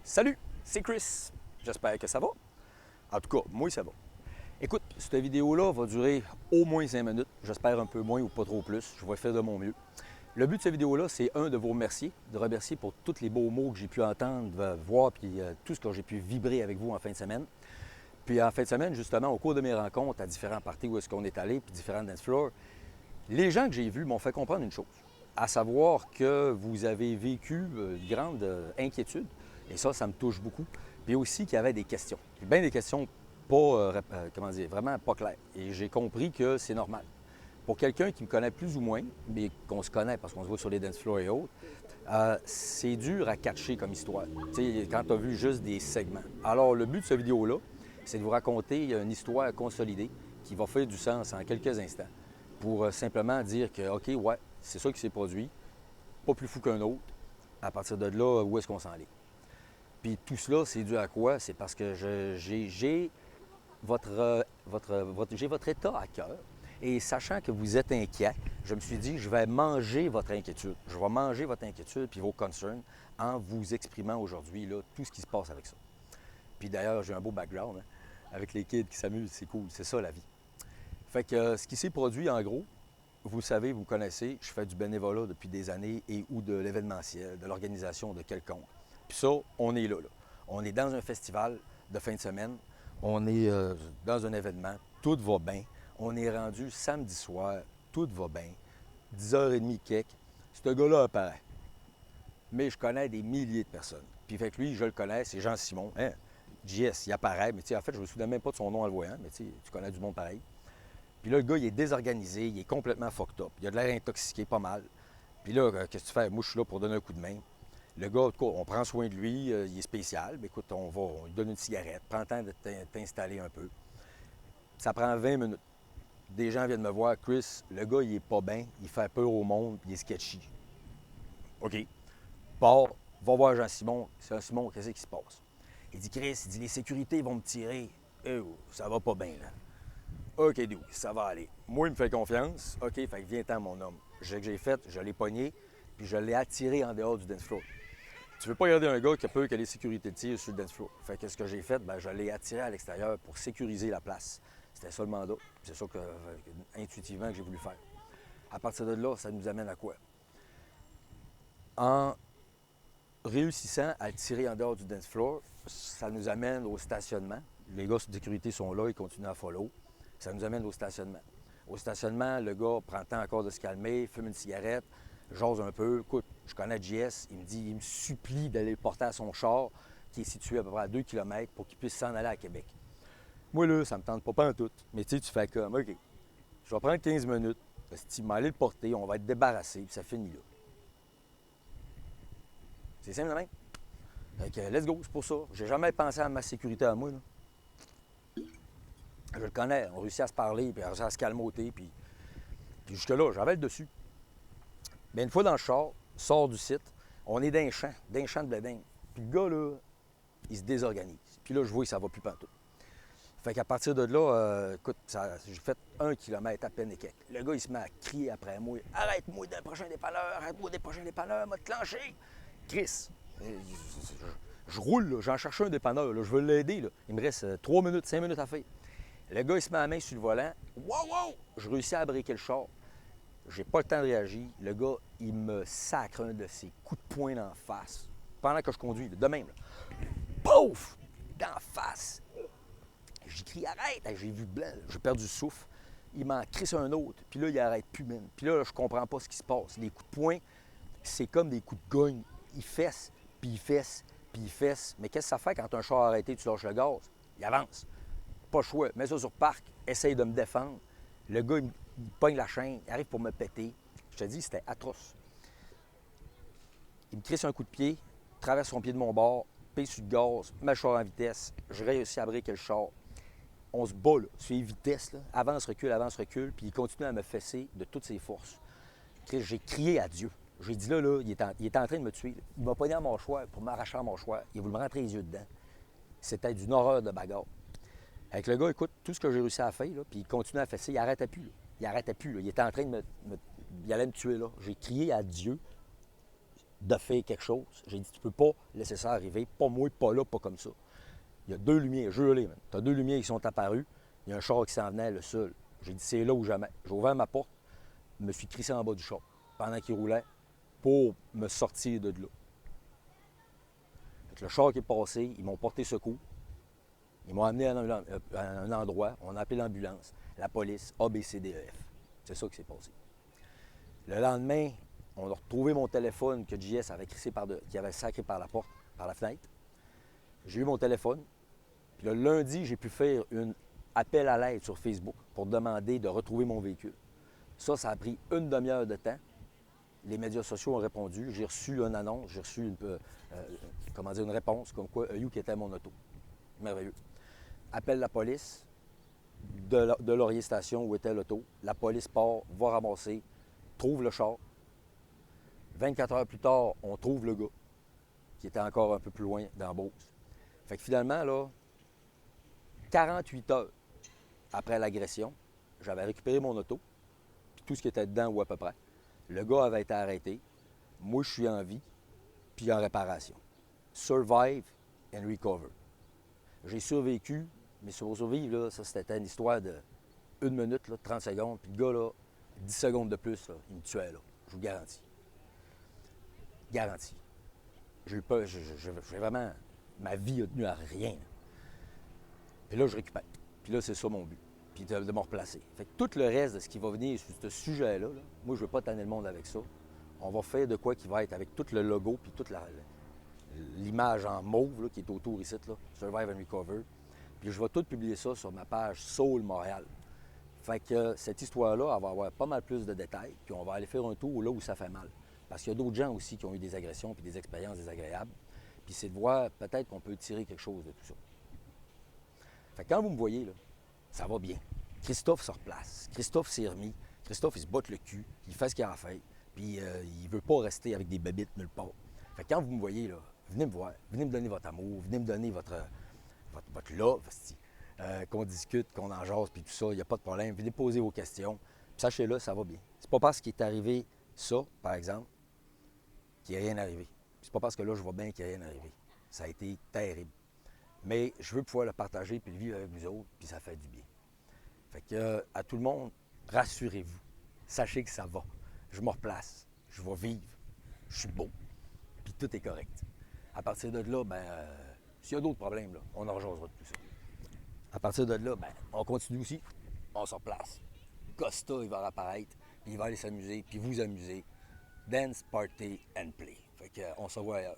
Salut, c'est Chris. J'espère que ça va. En tout cas, moi, ça va. Écoute, cette vidéo-là va durer au moins 5 minutes. J'espère un peu moins ou pas trop plus. Je vais faire de mon mieux. Le but de cette vidéo-là, c'est de vous remercier, de remercier pour tous les beaux mots que j'ai pu entendre, voir, puis tout ce que j'ai pu vibrer avec vous en fin de semaine. Puis en fin de semaine, justement, au cours de mes rencontres à différents parties où est-ce qu'on est allé, puis différents dance floors, les gens que j'ai vus m'ont fait comprendre une chose, à savoir que vous avez vécu une grande inquiétude, et ça me touche beaucoup, puis aussi qu'il y avait des questions, bien des questions pas, vraiment pas claires. Et j'ai compris que c'est normal. Pour quelqu'un qui me connaît plus ou moins, mais qu'on se connaît parce qu'on se voit sur les dance floors et autres, c'est dur à catcher comme histoire, quand tu as vu juste des segments. Alors, le but de cette vidéo-là, c'est de vous raconter une histoire consolidée qui va faire du sens en quelques instants pour simplement dire que, OK, ouais, c'est ça qui s'est produit, pas plus fou qu'un autre. À partir de là, où est-ce qu'on s'en est? Puis tout cela, c'est dû à quoi? C'est parce que j'ai votre état à cœur. Et sachant que vous êtes inquiet, je me suis dit, je vais manger votre inquiétude. Je vais manger votre inquiétude puis vos concerns en vous exprimant aujourd'hui là, tout ce qui se passe avec ça. Puis d'ailleurs, j'ai un beau background hein, avec les kids qui s'amusent, c'est cool, c'est ça la vie. Fait que ce qui s'est produit en gros, vous savez, vous connaissez, je fais du bénévolat depuis des années et ou de l'événementiel, de l'organisation de quelconque. Puis ça, on est là. On est dans un festival de fin de semaine, on est dans un événement, tout va bien. On est rendu samedi soir, tout va bien. 10h30 quelque, ce gars-là apparaît. Mais je connais des milliers de personnes. Puis fait que lui, je le connais, c'est Jean-Simon. Hein? JS, il apparaît, mais en fait, je me souviens même pas de son nom en le voyant, mais tu connais du monde pareil. Puis là, le gars, il est désorganisé, il est complètement fucked up. Il a de l'air intoxiqué pas mal. Puis là, qu'est-ce que tu fais? Moi, je suis là pour donner un coup de main. Le gars, en tout cas, on prend soin de lui, il est spécial. Mais écoute, on lui donne une cigarette, prends le temps de t'installer un peu. Ça prend 20 minutes. Des gens viennent me voir, Chris, le gars, il est pas bien, il fait peur au monde, il est sketchy. OK. Pars, va voir Jean-Simon. Jean-Simon, qu'est-ce qui se passe? Il dit, Chris, il dit, les sécurités vont me tirer. Ça va pas bien, là. OK, dude, ça va aller. Moi, il me fait confiance. OK, fait que viens-t'en, mon homme. Ce que j'ai fait, je l'ai pogné, puis je l'ai attiré en dehors du dance floor. Tu veux pas regarder un gars qui a peur que les sécurités tirent sur le dance floor. Fait que ce que j'ai fait, je l'ai attiré à l'extérieur pour sécuriser la place. C'était ça le mandat. C'est ça que, intuitivement que j'ai voulu faire. À partir de là, ça nous amène à quoi? En réussissant à le tirer en dehors du dance floor, ça nous amène au stationnement. Les gars de sécurité sont là, ils continuent à follow. Ça nous amène au stationnement. Au stationnement, le gars prend le temps encore de se calmer, fume une cigarette, jase un peu. Écoute, je connais JS, il me supplie d'aller le porter à son char, qui est situé à peu près à 2 km, pour qu'il puisse s'en aller à Québec. Moi, là, ça me tente pas en tout. Mais tu fais comme, OK, je vais prendre 15 minutes, il m'a allé le porter, on va être débarrassé, puis ça finit là. C'est simple de même. Fait que, let's go, c'est pour ça. J'ai jamais pensé à ma sécurité à moi, là. Je le connais, on réussit à se parler, puis à se calmoter, puis jusque-là, j'avais le dessus. Bien, une fois dans le char, sort du site, on est d'un champ de bledin. Puis le gars, là, il se désorganise. Puis là, je vois que ça va plus pantoute. Fait qu'à partir de là, écoute, j'ai fait 1 kilomètre à peine et quelques. Le gars, il se met à crier après moi. « Arrête-moi d'un prochain dépanneur! Arrête-moi des prochains dépanneurs! M'a clenché! » Chris, je roule, là, j'en cherche un dépanneur, là, je veux l'aider. Là. Il me reste 3 minutes, 5 minutes à faire. Le gars, il se met la main sur le volant. Wow, wow! Je réussis à briquer le char. J'ai pas le temps de réagir. Le gars, il me sacre un de ses coups de poing d'en face. Pendant que je conduis, là, de même. Là. Pouf! D'en face. J'ai crié, arrête! J'ai vu blanc, j'ai perdu le souffle. Il m'en crisse un autre. Puis là, il arrête plus, man. Puis là, je comprends pas ce qui se passe. Les coups de poing, c'est comme des coups de gogne. Il fesse, puis il fesse, puis il fesse. Mais qu'est-ce que ça fait quand un char a arrêté, tu lâches le gaz? Il avance. Pas le choix. Mets ça sur parc, essaye de me défendre. Le gars, il pogne la chaîne, il arrive pour me péter. Je te dis, c'était atroce. Il me crisse un coup de pied, traverse son pied de mon bord, paye sur le gaz, met le char en vitesse. Je réussis à briquer le char. On se bat, là, sur les vitesses, là. Avance, recule, puis il continue à me fesser de toutes ses forces. J'ai crié à Dieu. J'ai dit là, il est en train de me tuer. Là. Il m'a pogné à mon mâchoire pour m'arracher à mon mâchoire. Il a voulu me rentrer les yeux dedans. C'était d'une horreur de bagarre. Avec le gars, écoute, tout ce que j'ai réussi à faire, là, puis il continue à fesser, il n'arrêtait plus. Là. Il était en train de il allait me tuer, là. J'ai crié à Dieu. de faire quelque chose. J'ai dit, tu peux pas laisser ça arriver. Pas moi, pas là, pas comme ça. Il y a deux lumières, jure-les, man. Tu as deux lumières qui sont apparues. Il y a un char qui s'en venait, le seul. J'ai dit, c'est là ou jamais. J'ai ouvert ma porte, je me suis crissé en bas du char pendant qu'il roulait pour me sortir de là. Fait que le char qui est passé, ils m'ont porté secours. Ils m'ont amené à un endroit, on a appelé l'ambulance, la police, ABCDEF. C'est ça qui s'est passé. Le lendemain, on a retrouvé mon téléphone que JS avait crissé qui avait sacré par la porte, par la fenêtre. J'ai eu mon téléphone. Puis le lundi, j'ai pu faire un appel à l'aide sur Facebook pour demander de retrouver mon véhicule. Ça a pris une demi-heure de temps. Les médias sociaux ont répondu. J'ai reçu une annonce, j'ai reçu une réponse comme quoi You qui était mon auto. Merveilleux. Appelle la police de Laurier Station où était l'auto. La police part, va ramasser, trouve le char. 24 heures plus tard, on trouve le gars qui était encore un peu plus loin dans Beauce. Fait que finalement, là, 48 heures après l'agression, j'avais récupéré mon auto, puis tout ce qui était dedans ou à peu près. Le gars avait été arrêté. Moi, je suis en vie, puis en réparation. Survive and recover. J'ai survécu, mais pour survivre, là, ça, c'était une histoire de 1 minute, là, 30 secondes. Puis le gars, là, 10 secondes de plus, là, il me tuait, là. Je vous garantis. Garanti. J'ai eu peur, j'ai vraiment... Ma vie a tenu à rien. Puis là, je récupère. Puis là, c'est ça mon but. Puis de me replacer. Fait que tout le reste de ce qui va venir sur ce sujet-là, là, moi, je ne veux pas tanner le monde avec ça. On va faire de quoi qui va être avec tout le logo puis toute l'image en mauve là, qui est autour ici, là, Survive and Recover. Puis je vais tout publier ça sur ma page Soul Montréal. Fait que cette histoire-là, elle va avoir pas mal plus de détails. Puis on va aller faire un tour là où ça fait mal. Parce qu'il y a d'autres gens aussi qui ont eu des agressions puis des expériences désagréables. Puis c'est de voir peut-être qu'on peut tirer quelque chose de tout ça. Fait que quand vous me voyez, là, ça va bien. Christophe se replace. Christophe s'est remis. Christophe, il se botte le cul. Il fait ce qu'il a à faire. Puis il veut pas rester avec des bébites nulle part. Fait que quand vous me voyez, là, venez me voir. Venez me donner votre amour. Venez me donner votre love, qu'on discute, qu'on en jase, puis tout ça. Il n'y a pas de problème. Venez poser vos questions. Puis sachez-le, ça va bien. C'est pas parce qu'il est arrivé ça, par exemple, qu'il n'y a rien arrivé. C'est pas parce que là, je vois bien qu'il n'y a rien arrivé. Ça a été terrible. Mais je veux pouvoir le partager puis le vivre avec vous autres, puis ça fait du bien. Fait que, à tout le monde, rassurez-vous. Sachez que ça va. Je me replace. Je vais vivre. Je suis beau. Puis tout est correct. À partir de là, s'il y a d'autres problèmes, là, on en rejasera de tout ça. À partir de là, on continue aussi. On se replace. Costa, il va apparaître, puis il va aller s'amuser, puis vous amuser. Dance, party and play. Fait que, on se voit ailleurs.